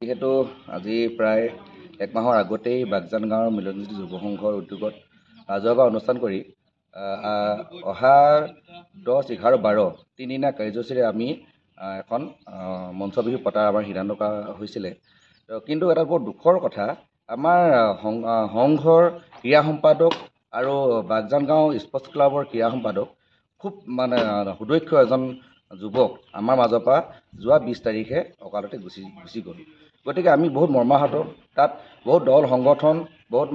যিহেতু আজি প্ৰায় এক মাহৰ আগতেই বাগজান গাঁৱৰ মিলনজ্যোতি যুৱ সংঘৰ উদ্যোগত ৰাজহুৱা অনুষ্ঠান কৰি অহা 10, 11, 12 তিনিদিনীয়া কাৰ্যসূচীৰে আমি এখন মঞ্চ বিহু পতাৰ আমাৰ সিদ্ধান্ত কৰা হৈছিলে। কিন্তু এটা বৰ দুখৰ কথা, আমাৰ সংঘৰ ক্ৰীড়া সম্পাদক আৰু বাগজান গাঁও স্পৰ্টছ ক্লাবৰ ক্ৰীড়া সম্পাদক খুব সুদক্ষ এজন যুৱক আমাৰ মাজৰ পৰা যোৱা 20 তাৰিখে অকালতে গুচি গ'ল। গতিকে আমি বহুত মৰ্মাহত। তাত বহুত দল সংগঠন বহুত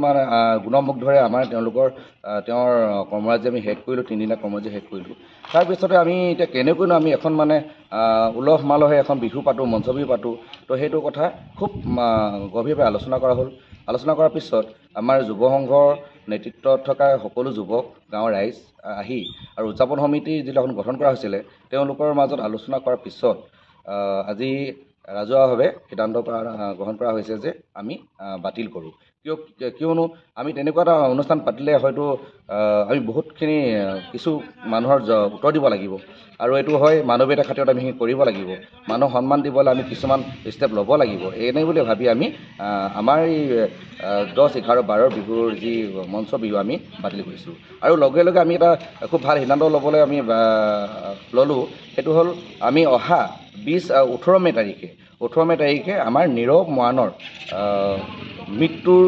গুণমুগ্ধৰে আমাৰ তেওঁৰ কৰ্মৰাজি আমি শেষ কৰিলোঁ, তিনিদিনীয়া কৰ্মৰাজি শেষ কৰিলোঁ। তাৰপিছতে আমি এতিয়া কেনেকৈনো আমি এখন উলহ মালহে এখন বিহু পাতোঁ, মঞ্চ বিহু পাতোঁ। তো সেইটো কথা খুব গভীৰভাৱে আলোচনা কৰা হ'ল। আলোচনা কৰাৰ পিছত আমাৰ যুৱ সংঘৰ নেতৃত্বত থকা সকলো যুৱক, গাঁৱৰ ৰাইজ আহি আৰু উদযাপন সমিতি যিখন গঠন কৰা হৈছিলে, তেওঁলোকৰ মাজত আলোচনা কৰাৰ পিছত আজি ৰাজহুৱাভাৱে সিদ্ধান্ত গ্ৰহণ কৰা হৈছে যে আমি বাতিল কৰোঁ। কিয়নো আমি তেনেকুৱা এটা অনুষ্ঠান পাতিলে হয়তো আমি বহুতখিনি কিছু মানুহৰ উত্তৰ দিব লাগিব, আৰু এইটো হয় মানৱীয়তাৰ খাতিৰত আমি কৰিব লাগিব, মানুহক সন্মান দিবলৈ আমি কিছুমান ষ্টেপ ল'ব লাগিব। এনে বুলি ভাবি আমি আমাৰ এই 10, 11, 12 বিহুৰ যি মঞ্চ বিহু আমি বাতিল কৰিছোঁ। আৰু লগে লগে আমি এটা খুব ভাল সিদ্ধান্ত ল'বলৈ আমি ল'লোঁ। সেইটো হ'ল আমি অহা 18 মে' তাৰিখে আমাৰ নীৰৱ মৰাণৰ মৃত্যুৰ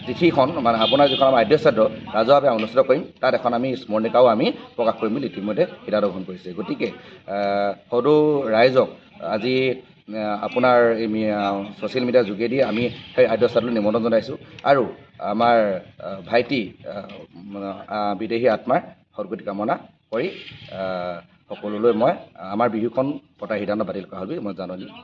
তিথিখন আপোনাৰ যিখন আমাৰ আদ্যশ্ৰাদ্ধ ৰাজহুৱাভাৱে অনুষ্ঠিত কৰিম। তাত এখন আমি স্মৰণিকাও আমি প্ৰকাশ কৰিম বুলি ইতিমধ্যে সিদ্ধান্ত গ্ৰহণ কৰিছে। গতিকে সদৌ ৰাইজক আজি আপোনাৰ এই ছ'চিয়েল মিডিয়াৰ যোগেদি আমি সেই আদ্যশ্ৰাদ্ধলৈ নিমন্ত্ৰণ জনাইছোঁ, আৰু আমাৰ ভাইটি বিদেহী আত্মাৰ সদ্গতি কামনা কৰি সকলোলৈ মই আমাৰ বিহুখন পতাৰ সিদ্ধান্ত বাতিল কৰা হ'ল বুলি মই জাননী দিছোঁ।